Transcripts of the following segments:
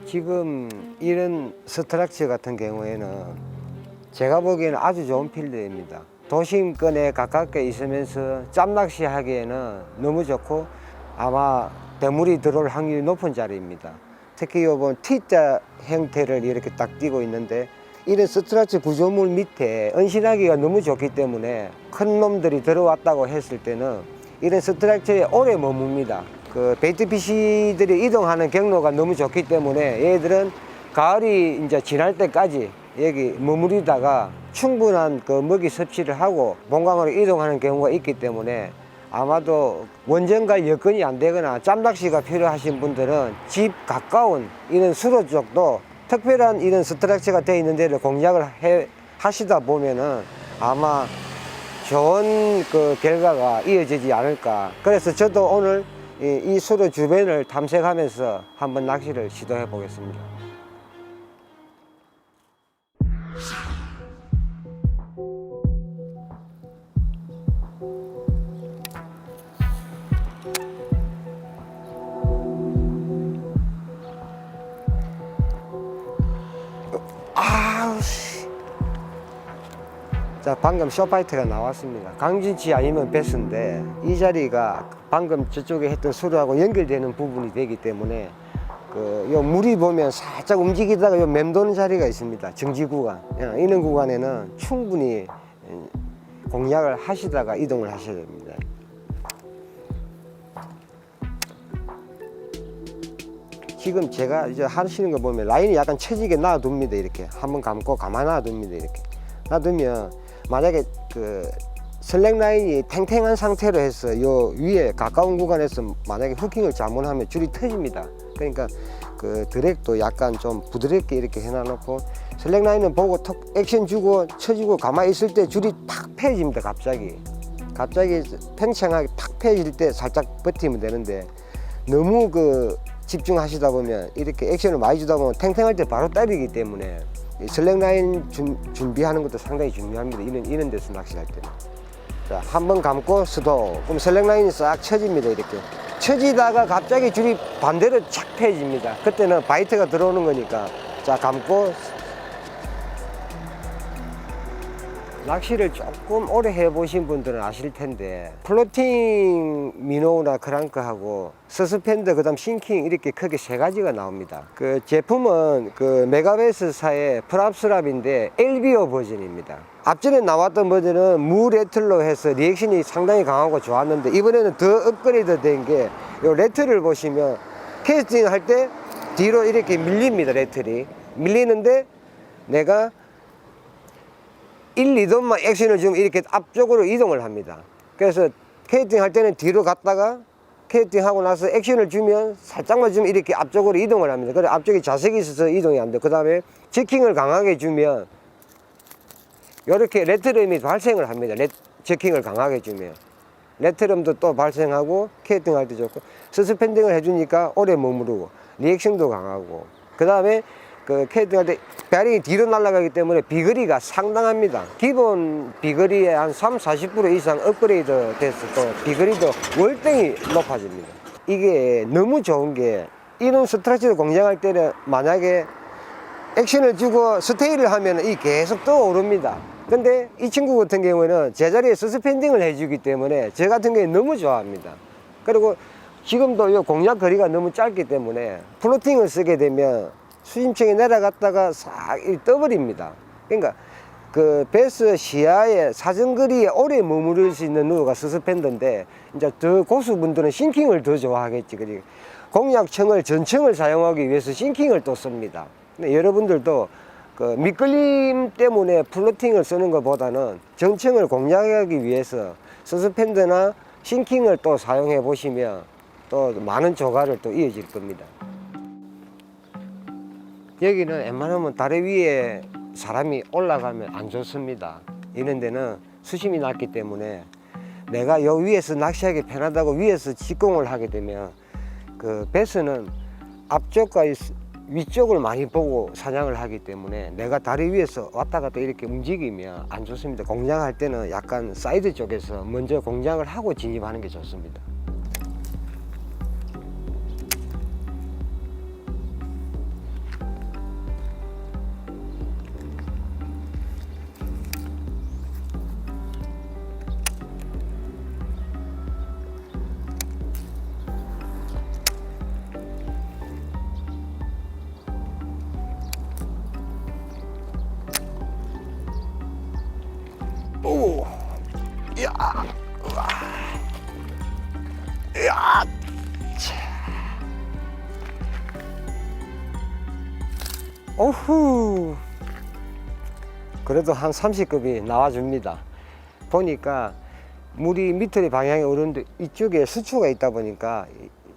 지금 이런 스트럭처 같은 경우에는 제가 보기에는 아주 좋은 필드입니다. 도심권에 가깝게 있으면서 짬낚시 하기에는 너무 좋고 아마 대물이 들어올 확률이 높은 자리입니다. 특히 요번 T자 형태를 이렇게 딱 띄고 있는데 이런 스트럭처 구조물 밑에 은신하기가 너무 좋기 때문에 큰 놈들이 들어왔다고 했을 때는 이런 스트럭처에 오래 머뭅니다. 그 베이트피쉬들이 이동하는 경로가 너무 좋기 때문에 얘들은 가을이 이제 지날 때까지 여기 머무르다가 충분한 그 먹이 섭취를 하고 본강으로 이동하는 경우가 있기 때문에 아마도 원전과 여건이 안 되거나 짬낚시가 필요하신 분들은 집 가까운 이런 수로 쪽도 특별한 이런 스트럭처가 되어 있는 데를 공략을 하시다 보면은 아마 좋은 그 결과가 이어지지 않을까. 그래서 저도 오늘 이 수로 주변을 탐색하면서 한번 낚시를 시도해 보겠습니다. 자, 방금 쇼파이트가 나왔습니다. 강진치 아니면 베스인데 이 자리가 방금 저쪽에 했던 수로하고 연결되는 부분이 되기 때문에 요 물이 보면 살짝 움직이다가 요 맴도는 자리가 있습니다. 정지 구간. 이런 구간에는 충분히 공략을 하시다가 이동을 하셔야 됩니다. 지금 제가 이제 하시는 거 보면 라인이 약간 처지게 놔둡니다. 이렇게 한번 감고 가만 놔둡니다. 이렇게 놔두면 만약에 그 슬랙 라인이 탱탱한 상태로 해서 요 위에 가까운 구간에서 만약에 후킹을 잘못하면 줄이 터집니다. 그러니까 그 드랙도 약간 좀 부드럽게 이렇게 해놔놓고 슬랙 라인은 보고 톡 액션 주고 쳐주고 가만히 있을 때 줄이 팍 펴집니다. 갑자기 팽창하게 팍 펴질 때 살짝 버티면 되는데 너무 그 집중하시다 보면 이렇게 액션을 많이 주다 보면 탱탱할 때 바로 때리기 때문에 슬랙 라인 준비하는 것도 상당히 중요합니다. 이런 데서 낚시할 때는. 자, 한번 감고 스톱. 그럼 슬랙 라인이 싹 쳐집니다. 이렇게. 쳐지다가 갑자기 줄이 반대로 착 펴집니다. 그때는 바이트가 들어오는 거니까. 자, 감고. 낚시를 조금 오래 해보신 분들은 아실 텐데 플로팅 미노우나 크랑크하고 서스펜더 그다음 싱킹 이렇게 크게 세 가지가 나옵니다. 그 제품은 그 메가베스사의 프랍스랍인데 LBO 버전입니다. 앞전에 나왔던 버전은 무 레틀로 해서 리액션이 상당히 강하고 좋았는데 이번에는 더 업그레이드 된 게 요 레틀을 보시면 캐스팅 할 때 뒤로 이렇게 밀립니다. 레틀이 밀리는데 내가 1, 2돈만 액션을 주면 이렇게 앞쪽으로 이동을 합니다. 그래서 캐스팅 할 때는 뒤로 갔다가 캐스팅 하고 나서 액션을 주면 살짝만 주면 이렇게 앞쪽으로 이동을 합니다. 그래 앞쪽에 자석이 있어서 이동이 안 돼요. 그 다음에 저킹을 강하게 주면 이렇게 레트럼이 발생을 합니다. 저킹을 강하게 주면 레트럼도 또 발생하고 캐스팅 할 때 좋고 서스펜딩을 해주니까 오래 머무르고 리액션도 강하고 그 다음에 그 캐스팅할 때 베어링이 뒤로 날아가기 때문에 비거리가 상당합니다. 기본 비거리의 한 30-40% 이상 업그레이드 돼서 또 비거리도 월등히 높아집니다. 이게 너무 좋은 게 이런 스트럭처를 공략할 때는 만약에 액션을 주고 스테이를 하면 이 계속 떠오릅니다. 근데 이 친구 같은 경우에는 제자리에 서스펜딩을 해주기 때문에 저 같은 경우에 너무 좋아합니다. 그리고 지금도 이 공략 거리가 너무 짧기 때문에 플로팅을 쓰게 되면 수심층에 내려갔다가 싹 떠버립니다. 그러니까 그 베스 시야에 사정거리에 오래 머무를 수 있는 누어가 서스펜더인데 이제 더 고수분들은 싱킹을 더 좋아하겠지. 그리고 공략청을 전청을 사용하기 위해서 싱킹을 또 씁니다. 근데 여러분들도 그 밑걸림 때문에 플로팅을 쓰는 것보다는 정청을 공략하기 위해서 서스펜더나 싱킹을 또 사용해 보시면 또 많은 조과를 또 이어질 겁니다. 여기는 웬만하면 다리 위에 사람이 올라가면 안 좋습니다. 이런 데는 수심이 낮기 때문에 내가 요 위에서 낚시하기 편하다고 위에서 직공을 하게 되면 그 베스는 앞쪽과 위쪽을 많이 보고 사냥을 하기 때문에 내가 다리 위에서 왔다 갔다 이렇게 움직이면 안 좋습니다. 공략할 때는 약간 사이드 쪽에서 먼저 공략을 하고 진입하는 게 좋습니다. 오후. 그래도 한 30급이 나와줍니다. 보니까 물이 밑에 방향이 오르는데 이쪽에 수초가 있다 보니까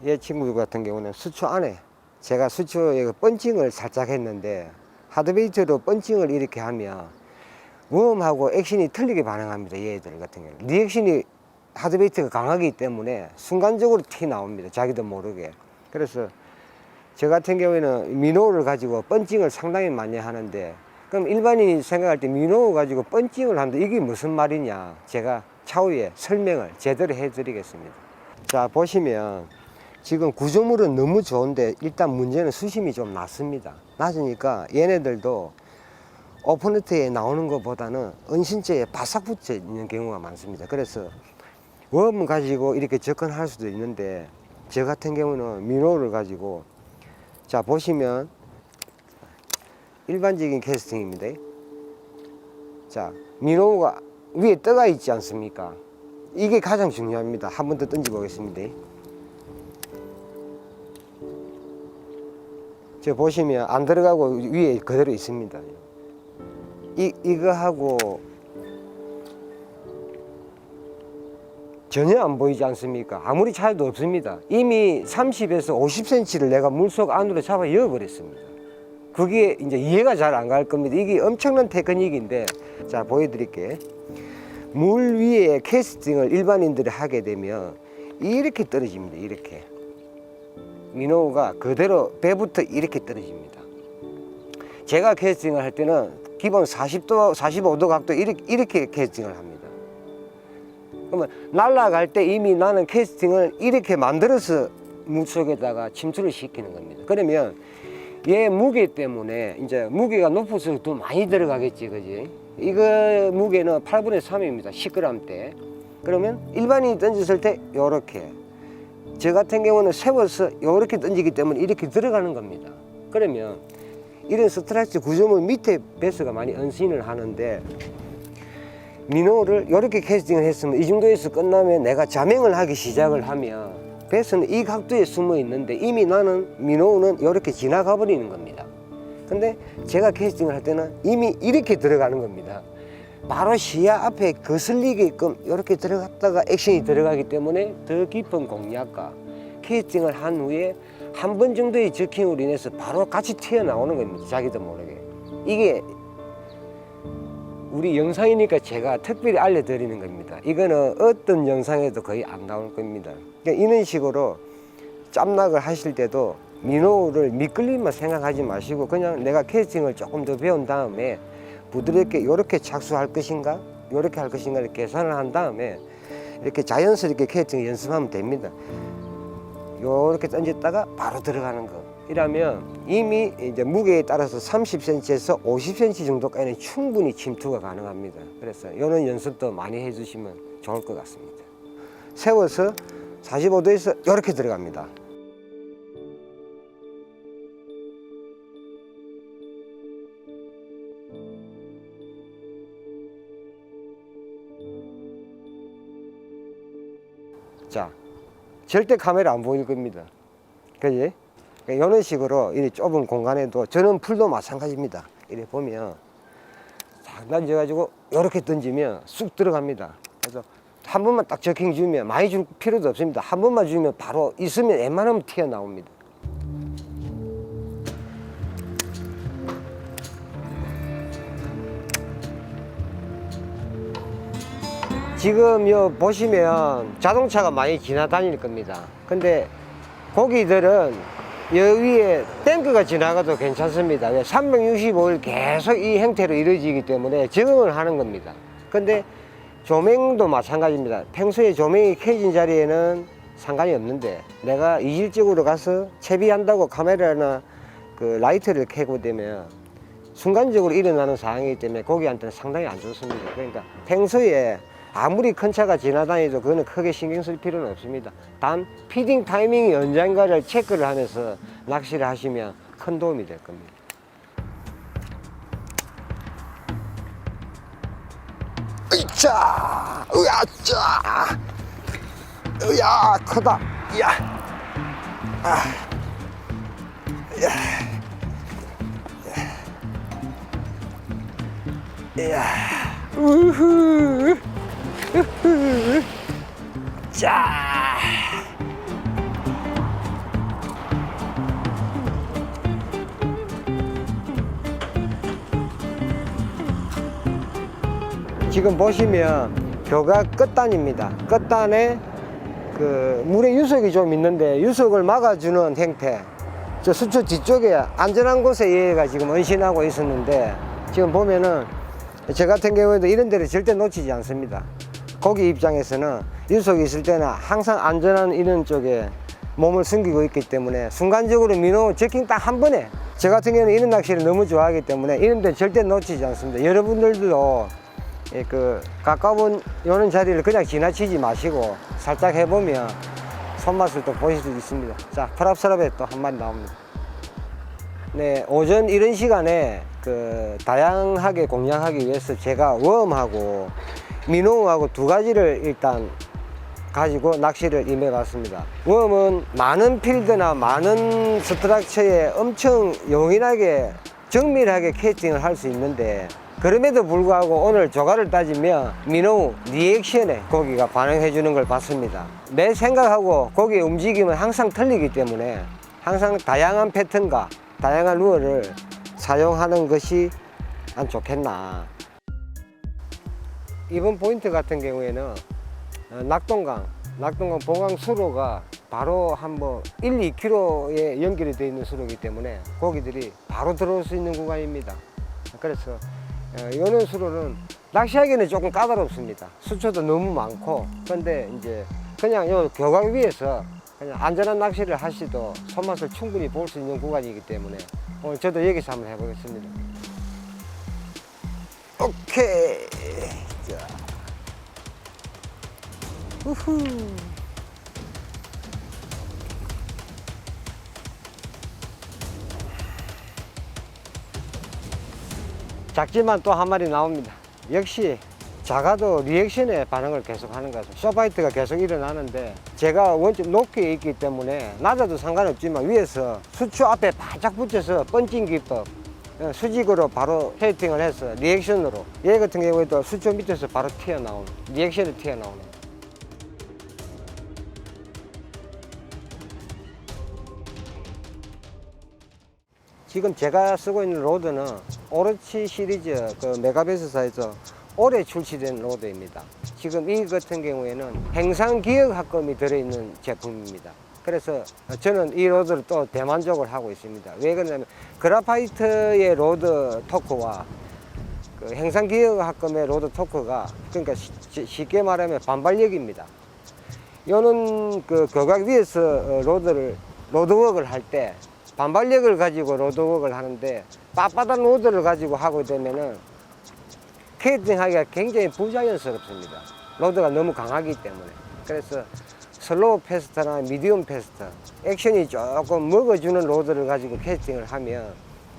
얘 친구 같은 경우는 수초 안에 제가 수초에 펀칭을 살짝 했는데 하드베이트로 펀칭을 이렇게 하면 웜하고 액션이 틀리게 반응합니다. 얘들 같은 경우는 리액션이 하드베이트가 강하기 때문에 순간적으로 티 나옵니다. 자기도 모르게. 그래서 저 같은 경우에는 미노를 가지고 펀칭을 상당히 많이 하는데, 그럼 일반인이 생각할 때 미노 가지고 펀칭을 하는데 이게 무슨 말이냐, 제가 차후에 설명을 제대로 해 드리겠습니다. 자, 보시면 지금 구조물은 너무 좋은데 일단 문제는 수심이 좀 낮습니다. 낮으니까 얘네들도 오픈너트에 나오는 것보다는 은신체에 바싹 붙어 있는 경우가 많습니다. 그래서 웜 가지고 이렇게 접근할 수도 있는데, 저 같은 경우는 미노를 가지고, 자 보시면 일반적인 캐스팅입니다. 자, 미노가 위에 떠가 있지 않습니까? 이게 가장 중요합니다. 한 번 더 던져 보겠습니다. 저 보시면 안 들어가고 위에 그대로 있습니다. 이거하고 전혀 안 보이지 않습니까? 아무리 차이도 없습니다. 이미 30에서 50cm를 내가 물속 안으로 잡아 넣어버렸습니다. 그게 이제 이해가 잘 안 갈 겁니다. 이게 엄청난 테크닉인데, 자 보여드릴게요. 물 위에 캐스팅을 일반인들이 하게 되면 이렇게 떨어집니다. 이렇게 미노가 그대로 배부터 이렇게 떨어집니다. 제가 캐스팅을 할 때는 기본 40도, 45도 각도 이렇게 캐스팅을 합니다. 그러면 날아갈 때 이미 나는 캐스팅을 이렇게 만들어서 물속에다가 침투를 시키는 겁니다. 그러면 얘 무게 때문에 이제 무게가 높을수록 더 많이 들어가겠지, 그지? 이거 무게는 8분의 3입니다. 10g대. 그러면 일반인이 던졌을 때 요렇게, 저 같은 경우는 세워서 요렇게 던지기 때문에 이렇게 들어가는 겁니다. 그러면 이런 스트라이크 구조물 밑에 베스가 많이 은신을 하는데, 미노를 이렇게 캐스팅을 했으면 이 정도에서 끝나면 내가 자명을 하기 시작을 하면 베스는 이 각도에 숨어 있는데 이미 나는 미노는 이렇게 지나가 버리는 겁니다. 근데 제가 캐스팅을 할 때는 이미 이렇게 들어가는 겁니다. 바로 시야 앞에 거슬리게끔 이렇게 들어갔다가 액션이 들어가기 때문에 더 깊은 공략과 캐스팅을 한 후에 한 번 정도의 저킹으로 인해서 바로 같이 튀어나오는 겁니다. 자기도 모르게. 이게 우리 영상이니까 제가 특별히 알려드리는 겁니다. 이거는 어떤 영상에도 거의 안 나올 겁니다. 그러니까 이런 식으로 짬낙을 하실 때도 미노를 미끌림만 생각하지 마시고 그냥 내가 캐스팅을 조금 더 배운 다음에 부드럽게 이렇게 착수할 것인가 이렇게 할 것인가를 계산을 한 다음에 이렇게 자연스럽게 캐스팅 연습하면 됩니다. 이렇게 던졌다가 바로 들어가는 거. 이라면 이미 이제 무게에 따라서 30cm에서 50cm 정도까지는 충분히 침투가 가능합니다. 그래서 이런 연습도 많이 해주시면 좋을 것 같습니다. 세워서 45도에서 이렇게 들어갑니다. 자, 절대 카메라 안 보일 겁니다. 그지? 이런 식으로 이 좁은 공간에도 저는 풀도 마찬가지입니다. 이렇게 보면 딱 던져가지고 이렇게 던지면 쑥 들어갑니다. 그래서 한 번만 딱 저킹 주면 많이 줄 필요도 없습니다. 한 번만 주면 바로 있으면 웬만하면 튀어나옵니다. 지금 요 보시면 자동차가 많이 지나다닐 겁니다. 근데 고기들은 여기에 탱크가 지나가도 괜찮습니다. 365일 계속 이 형태로 이루어지기 때문에 적응을 하는 겁니다. 근데 조명도 마찬가지입니다. 평소에 조명이 켜진 자리에는 상관이 없는데 내가 이질적으로 가서 채비한다고 카메라나 그 라이트를 켜고 되면 순간적으로 일어나는 상황이기 때문에 고기한테는 상당히 안 좋습니다. 그러니까 평소에 아무리 큰 차가 지나다니도 그거는 크게 신경 쓸 필요는 없습니다. 단 피딩 타이밍이 언젠가를 체크를 하면서 낚시를 하시면 큰 도움이 될 겁니다. 으짜, 으야짜, 으야, 크다, 야, 야, 야, 우후, 우후, 자. 지금 보시면 교각 끝단입니다. 끝단에 그 물의 유속이 좀 있는데 유속을 막아주는 형태. 저 수초 뒤쪽에 안전한 곳에 얘가 지금 은신하고 있었는데 지금 보면은 저 같은 경우에도 이런 데를 절대 놓치지 않습니다. 고기 입장에서는 유속이 있을 때는 항상 안전한 이런 쪽에 몸을 숨기고 있기 때문에 순간적으로 민호 제킹 딱 한 번에 저 같은 경우는 이런 낚시를 너무 좋아하기 때문에 이런 데 절대 놓치지 않습니다. 여러분들도 그 가까운 요런 자리를 그냥 지나치지 마시고 살짝 해보면 손맛을 또 보실 수 있습니다. 자, 프랍스랍에 또 한 마리 나옵니다. 네, 오전 이런 시간에 그 다양하게 공략하기 위해서 제가 웜하고 민호하고 두 가지를 일단 가지고 낚시를 임해봤습니다. 웜은 많은 필드나 많은 스트럭처에 엄청 용인하게 정밀하게 캐스팅을 할 수 있는데 그럼에도 불구하고 오늘 조과를 따지면 민호 리액션에 고기가 반응해 주는 걸 봤습니다. 내 생각하고 고기의 움직임은 항상 틀리기 때문에 항상 다양한 패턴과 다양한 루어를 사용하는 것이 안 좋겠나. 이번 포인트 같은 경우에는 낙동강 봉황 수로가 바로 한번 1, 2km에 연결이 되어 있는 수로이기 때문에 고기들이 바로 들어올 수 있는 구간입니다. 그래서 요런 수로는 낚시하기는 조금 까다롭습니다. 수초도 너무 많고, 그런데 이제 그냥 요 교각 위에서 그냥 안전한 낚시를 하시도 손맛을 충분히 볼 수 있는 구간이기 때문에 오늘 저도 여기서 한번 해보겠습니다. 오케이. 자. 우후. 작지만 또 한 마리 나옵니다. 역시 작아도 리액션에 반응을 계속 하는 거죠. 쇼파이트가 계속 일어나는데 제가 원점 높게 있기 때문에 낮아도 상관없지만 위에서 수초 앞에 바짝 붙여서 펀칭 기법 수직으로 바로 캐스팅을 해서 리액션으로 얘 같은 경우에도 수초 밑에서 바로 튀어나오는 리액션이 튀어나오는. 지금 제가 쓰고 있는 로드는 오로치 시리즈 그 메가베스사에서 올해 출시된 로드입니다. 지금 이 같은 경우에는 행상기억합금이 들어있는 제품입니다. 그래서 저는 이 로드를 또 대만족을 하고 있습니다. 왜 그러냐면 그라파이트의 로드 토크와 그 행상기억합금의 로드 토크가 그러니까 쉽게 말하면 반발력입니다. 요는 그 교각 위에서 로드웍을 할 때 반발력을 가지고 로드웍을 하는데 빳빳한 로드를 가지고 하게 되면은 캐스팅하기가 굉장히 부자연스럽습니다. 로드가 너무 강하기 때문에. 그래서 슬로우 패스트나 미디움 패스트, 액션이 조금 먹어주는 로드를 가지고 캐스팅을 하면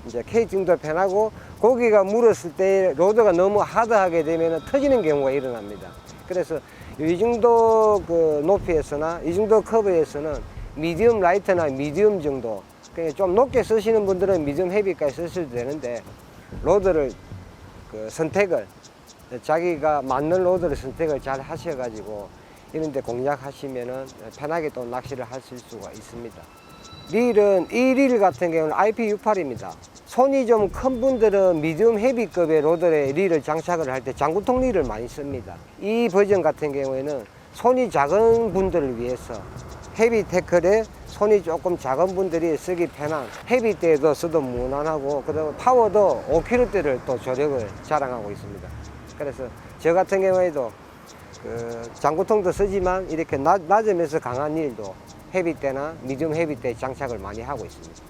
이제 캐스팅도 편하고 고기가 물었을 때 로드가 너무 하드하게 되면 터지는 경우가 일어납니다. 그래서 이 정도 그 높이에서나 이 정도 커브에서는 미디움 라이트나 미디움 정도, 좀 높게 쓰시는 분들은 미디움 헤비까지 쓰셔도 되는데 로드를 그 선택을 자기가 맞는 로드를 선택을 잘 하셔가지고 이런 데 공략하시면은 편하게 또 낚시를 하실 수가 있습니다. 릴은 이 릴 같은 경우는 IP68입니다. 손이 좀 큰 분들은 미디움 헤비급의 로드에 릴을 장착을 할 때 장구통 릴을 많이 씁니다. 이 버전 같은 경우에는 손이 작은 분들을 위해서 헤비 태클에 손이 조금 작은 분들이 쓰기 편한 헤비 때에도 써도 무난하고 그다음에 파워도 5kg대를 또 조력을 자랑하고 있습니다. 그래서 저 같은 경우에도 그 장구통도 쓰지만 이렇게 낮음에서 강한 일도 헤비 때나 미디움 헤비 때 장착을 많이 하고 있습니다.